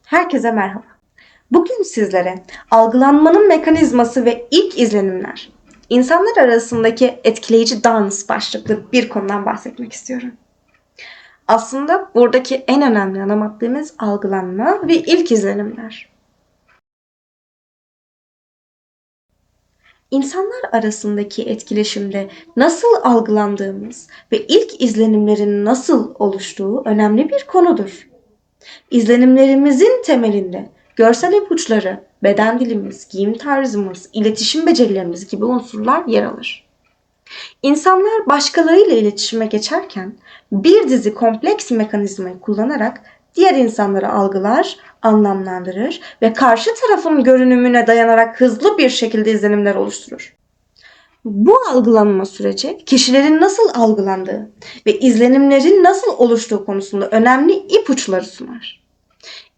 Herkese merhaba. Bugün sizlere algılanmanın mekanizması ve ilk izlenimler, insanlar arasındaki etkileyici dans başlıklı bir konudan bahsetmek istiyorum. Aslında buradaki en önemli ana maddemiz algılanma ve ilk izlenimler. İnsanlar arasındaki etkileşimde nasıl algılandığımız ve ilk izlenimlerin nasıl oluştuğu önemli bir konudur. İzlenimlerimizin temelinde görsel ipuçları, beden dilimiz, giyim tarzımız, iletişim becerilerimiz gibi unsurlar yer alır. İnsanlar başkalarıyla iletişime geçerken bir dizi kompleks mekanizmayı kullanarak diğer insanları algılar, anlamlandırır ve karşı tarafın görünümüne dayanarak hızlı bir şekilde izlenimler oluşturur. Bu algılanma süreci kişilerin nasıl algılandığı ve izlenimlerin nasıl oluştuğu konusunda önemli ipuçları sunar.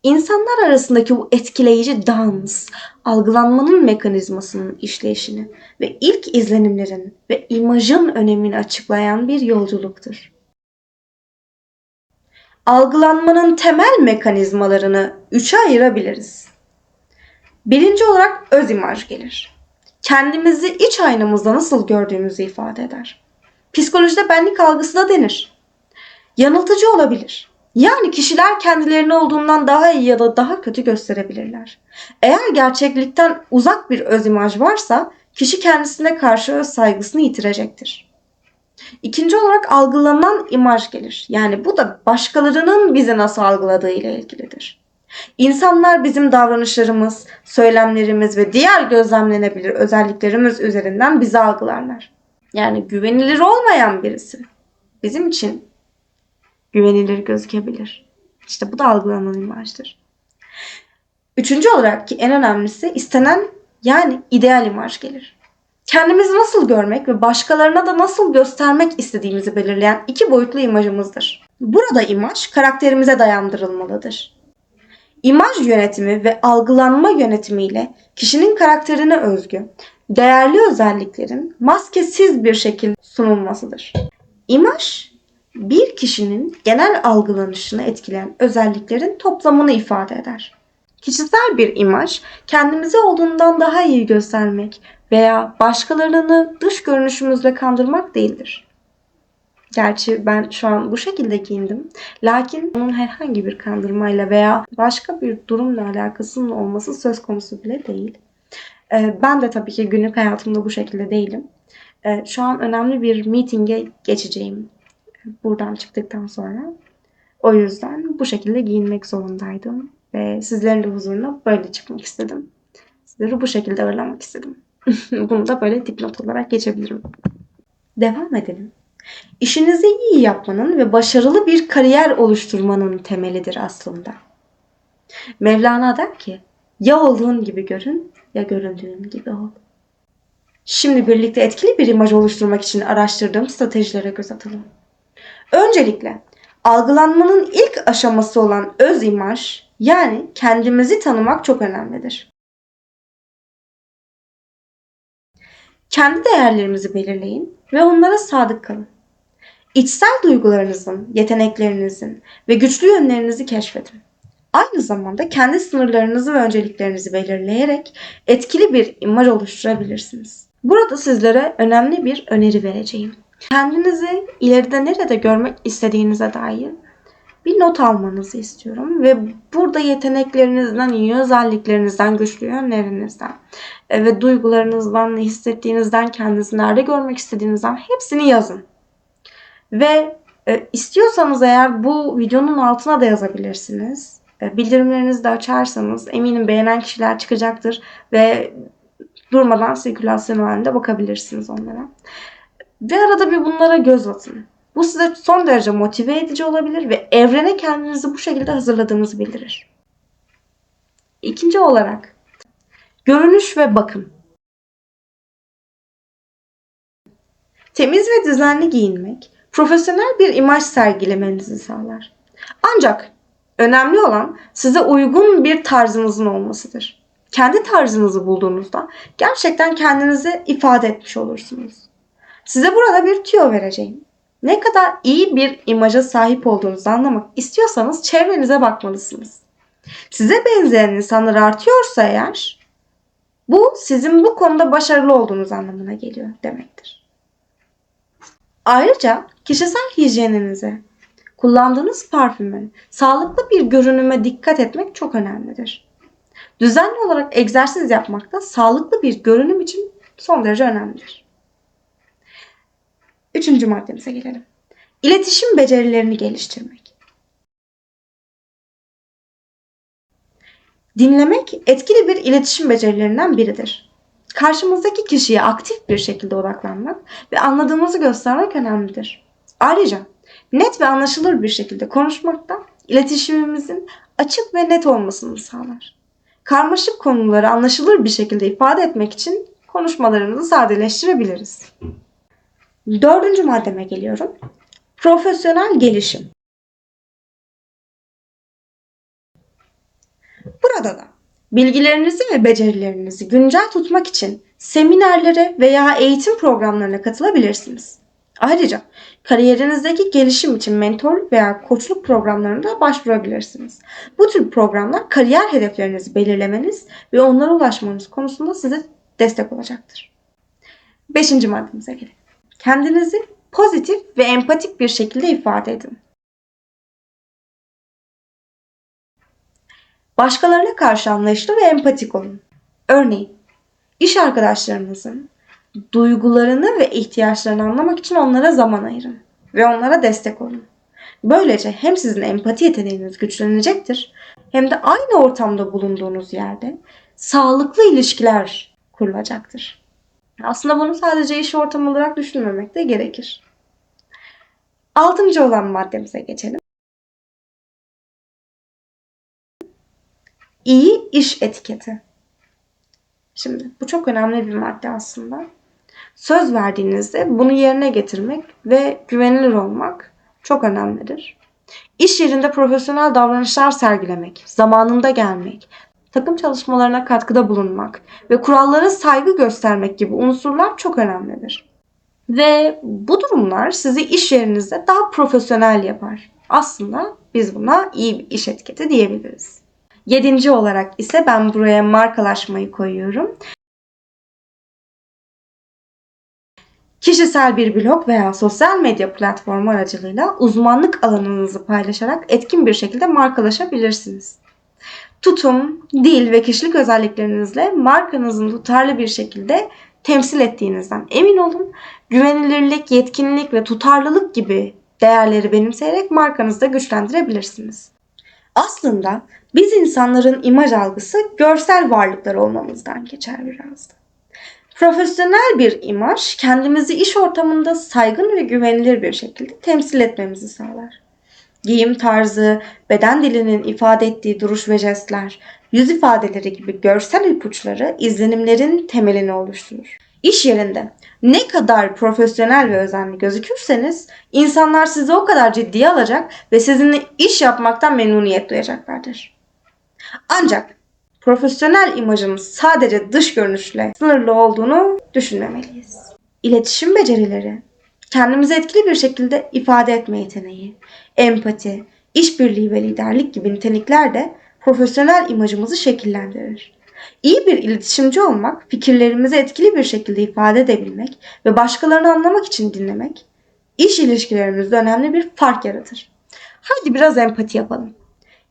İnsanlar arasındaki bu etkileyici dans, algılanmanın mekanizmasının işleyişini ve ilk izlenimlerin ve imajın önemini açıklayan bir yolculuktur. Algılanmanın temel mekanizmalarını üçe ayırabiliriz. Birinci olarak öz imaj gelir. Kendimizi iç aynamızda nasıl gördüğümüzü ifade eder. Psikolojide benlik algısı da denir. Yanıltıcı olabilir. Yani kişiler kendilerini olduğundan daha iyi ya da daha kötü gösterebilirler. Eğer gerçeklikten uzak bir öz imaj varsa kişi kendisine karşı öz saygısını yitirecektir. İkinci olarak algılanan imaj gelir. Yani bu da başkalarının bizi nasıl algıladığı ile ilgilidir. İnsanlar bizim davranışlarımız, söylemlerimiz ve diğer gözlemlenebilir özelliklerimiz üzerinden bizi algılarlar. Yani güvenilir olmayan birisi bizim için güvenilir gözükebilir. İşte bu da algılanan imajdır. Üçüncü olarak ki en önemlisi istenen yani ideal imaj gelir. Kendimizi nasıl görmek ve başkalarına da nasıl göstermek istediğimizi belirleyen iki boyutlu imajımızdır. Burada imaj karakterimize dayandırılmalıdır. İmaj yönetimi ve algılanma yönetimiyle kişinin karakterine özgü, değerli özelliklerin maskesiz bir şekilde sunulmasıdır. İmaj, bir kişinin genel algılanışını etkileyen özelliklerin toplamını ifade eder. Kişisel bir imaj, kendimizi olduğundan daha iyi göstermek veya başkalarını dış görünüşümüzle kandırmak değildir. Gerçi ben şu an bu şekilde giyindim. Lakin bunun herhangi bir kandırmayla veya başka bir durumla alakasının olması söz konusu bile değil. Ben de tabii ki günlük hayatımda bu şekilde değilim. Şu an önemli bir meeting'e geçeceğim buradan çıktıktan sonra. O yüzden bu şekilde giyinmek zorundaydım. Ve sizlerin de huzuruna böyle çıkmak istedim. Sizleri bu şekilde ağırlamak istedim. Bunu da böyle dipnot olarak geçebilirim. Devam edelim. İşinizi iyi yapmanın ve başarılı bir kariyer oluşturmanın temelidir aslında. Mevlana der ki, ya olduğun gibi görün ya göründüğün gibi ol. Şimdi birlikte etkili bir imaj oluşturmak için araştırdığım stratejilere göz atalım. Öncelikle algılanmanın ilk aşaması olan öz imaj yani kendimizi tanımak çok önemlidir. Kendi değerlerimizi belirleyin ve onlara sadık kalın. İçsel duygularınızın, yeteneklerinizin ve güçlü yönlerinizi keşfedin. Aynı zamanda kendi sınırlarınızı ve önceliklerinizi belirleyerek etkili bir imaj oluşturabilirsiniz. Burada sizlere önemli bir öneri vereceğim. Kendinizi ileride nerede görmek istediğinize dair bir not almanızı istiyorum ve burada yeteneklerinizden, iyi özelliklerinizden, güçlü yönlerinizden ve duygularınızdan, ne hissettiğinizden, kendinizi nerede görmek istediğinizden hepsini yazın. Ve istiyorsanız eğer bu videonun altına da yazabilirsiniz. Bildirimlerinizi de açarsanız eminim beğenen kişiler çıkacaktır ve durmadan sirkülasyon halinde bakabilirsiniz onlara. Ve arada bir bunlara göz atın. Bu size son derece motive edici olabilir ve evrene kendinizi bu şekilde hazırladığınızı bildirir. İkinci olarak görünüş ve bakım. Temiz ve düzenli giyinmek profesyonel bir imaj sergilemenizi sağlar. Ancak önemli olan size uygun bir tarzınızın olmasıdır. Kendi tarzınızı bulduğunuzda gerçekten kendinizi ifade etmiş olursunuz. Size burada bir tüyo vereceğim. Ne kadar iyi bir imaja sahip olduğunuzu anlamak istiyorsanız çevrenize bakmalısınız. Size benzeyen insanlar artıyorsa eğer, bu sizin bu konuda başarılı olduğunuz anlamına geliyor demektir. Ayrıca kişisel hijyeninize, kullandığınız parfüme, sağlıklı bir görünüme dikkat etmek çok önemlidir. Düzenli olarak egzersiz yapmak da sağlıklı bir görünüm için son derece önemlidir. Üçüncü maddemize gelelim. İletişim becerilerini geliştirmek. Dinlemek etkili bir iletişim becerilerinden biridir. Karşımızdaki kişiye aktif bir şekilde odaklanmak ve anladığımızı göstermek önemlidir. Ayrıca net ve anlaşılır bir şekilde konuşmak da iletişimimizin açık ve net olmasını sağlar. Karmaşık konuları anlaşılır bir şekilde ifade etmek için konuşmalarımızı sadeleştirebiliriz. Dördüncü maddeme geliyorum. Profesyonel gelişim. Burada da bilgilerinizi ve becerilerinizi güncel tutmak için seminerlere veya eğitim programlarına katılabilirsiniz. Ayrıca kariyerinizdeki gelişim için mentorluk veya koçluk programlarına da başvurabilirsiniz. Bu tür programlar kariyer hedeflerinizi belirlemeniz ve onlara ulaşmanız konusunda size destek olacaktır. Beşinci maddemize gelelim. Kendinizi pozitif ve empatik bir şekilde ifade edin. Başkalarına karşı anlayışlı ve empatik olun. Örneğin, iş arkadaşlarınızın duygularını ve ihtiyaçlarını anlamak için onlara zaman ayırın ve onlara destek olun. Böylece hem sizin empati yeteneğiniz güçlenecektir, hem de aynı ortamda bulunduğunuz yerde sağlıklı ilişkiler kurulacaktır. Aslında bunu sadece iş ortamı olarak düşünmemek de gerekir. Altıncı olan maddemize geçelim. İyi iş etiketi. Şimdi bu çok önemli bir madde aslında. Söz verdiğinizde bunu yerine getirmek ve güvenilir olmak çok önemlidir. İş yerinde profesyonel davranışlar sergilemek, zamanında gelmek, takım çalışmalarına katkıda bulunmak ve kurallara saygı göstermek gibi unsurlar çok önemlidir. Ve bu durumlar sizi iş yerinizde daha profesyonel yapar. Aslında biz buna iyi bir iş etiketi diyebiliriz. Yedinci olarak ise ben buraya markalaşmayı koyuyorum. Kişisel bir blog veya sosyal medya platformu aracılığıyla uzmanlık alanınızı paylaşarak etkin bir şekilde markalaşabilirsiniz. Tutum, dil ve kişilik özelliklerinizle markanızın tutarlı bir şekilde temsil ettiğinizden emin olun. Güvenilirlik, yetkinlik ve tutarlılık gibi değerleri benimseyerek markanızı da güçlendirebilirsiniz. Aslında biz insanların imaj algısı görsel varlıklar olmamızdan geçer biraz da. Profesyonel bir imaj kendimizi iş ortamında saygın ve güvenilir bir şekilde temsil etmemizi sağlar. Giyim tarzı, beden dilinin ifade ettiği duruş ve jestler, yüz ifadeleri gibi görsel ipuçları izlenimlerin temelini oluşturur. İş yerinde ne kadar profesyonel ve özenli gözükürseniz insanlar sizi o kadar ciddiye alacak ve sizinle iş yapmaktan memnuniyet duyacaklardır. Ancak profesyonel imajımız sadece dış görünüşle sınırlı olduğunu düşünmemeliyiz. İletişim becerileri, kendimizi etkili bir şekilde ifade etme yeteneği, empati, işbirliği ve liderlik gibi nitelikler de profesyonel imajımızı şekillendirir. İyi bir iletişimci olmak, fikirlerimizi etkili bir şekilde ifade edebilmek ve başkalarını anlamak için dinlemek, iş ilişkilerimizde önemli bir fark yaratır. Hadi biraz empati yapalım.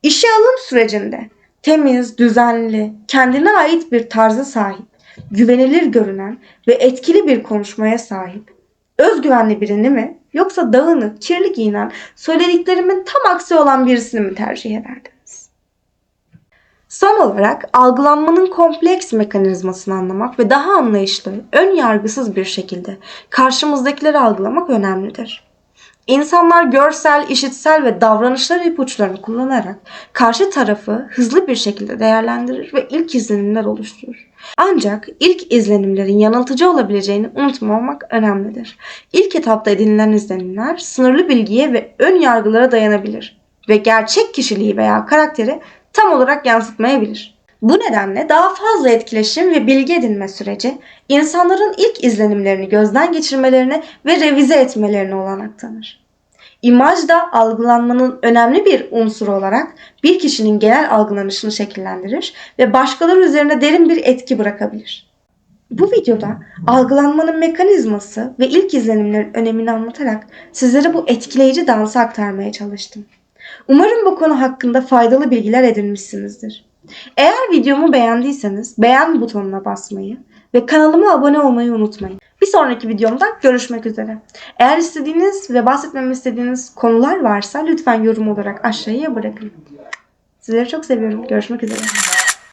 İşe alım sürecinde temiz, düzenli, kendine ait bir tarza sahip, güvenilir görünen ve etkili bir konuşmaya sahip, özgüvenli birini mi yoksa dağınık, kirli giyinen, söylediklerimin tam aksi olan birisini mi tercih ederdiniz? Son olarak algılanmanın kompleks mekanizmasını anlamak ve daha anlayışlı, ön yargısız bir şekilde karşımızdakileri algılamak önemlidir. İnsanlar görsel, işitsel ve davranışlar ipuçlarını kullanarak karşı tarafı hızlı bir şekilde değerlendirir ve ilk izlenimler oluşturur. Ancak ilk izlenimlerin yanıltıcı olabileceğini unutmamak önemlidir. İlk etapta edinilen izlenimler sınırlı bilgiye ve ön yargılara dayanabilir ve gerçek kişiliği veya karakteri tam olarak yansıtmayabilir. Bu nedenle daha fazla etkileşim ve bilgi edinme süreci insanların ilk izlenimlerini gözden geçirmelerine ve revize etmelerine olanak tanır. İmaj da algılanmanın önemli bir unsuru olarak bir kişinin genel algılanışını şekillendirir ve başkaları üzerine derin bir etki bırakabilir. Bu videoda algılanmanın mekanizması ve ilk izlenimlerin önemini anlatarak sizlere bu etkileyici dansı aktarmaya çalıştım. Umarım bu konu hakkında faydalı bilgiler edinmişsinizdir. Eğer videomu beğendiyseniz beğen butonuna basmayı ve kanalıma abone olmayı unutmayın. Bir sonraki videomda görüşmek üzere. Eğer istediğiniz ve bahsetmemi istediğiniz konular varsa lütfen yorum olarak aşağıya bırakın. Sizleri çok seviyorum. Görüşmek üzere.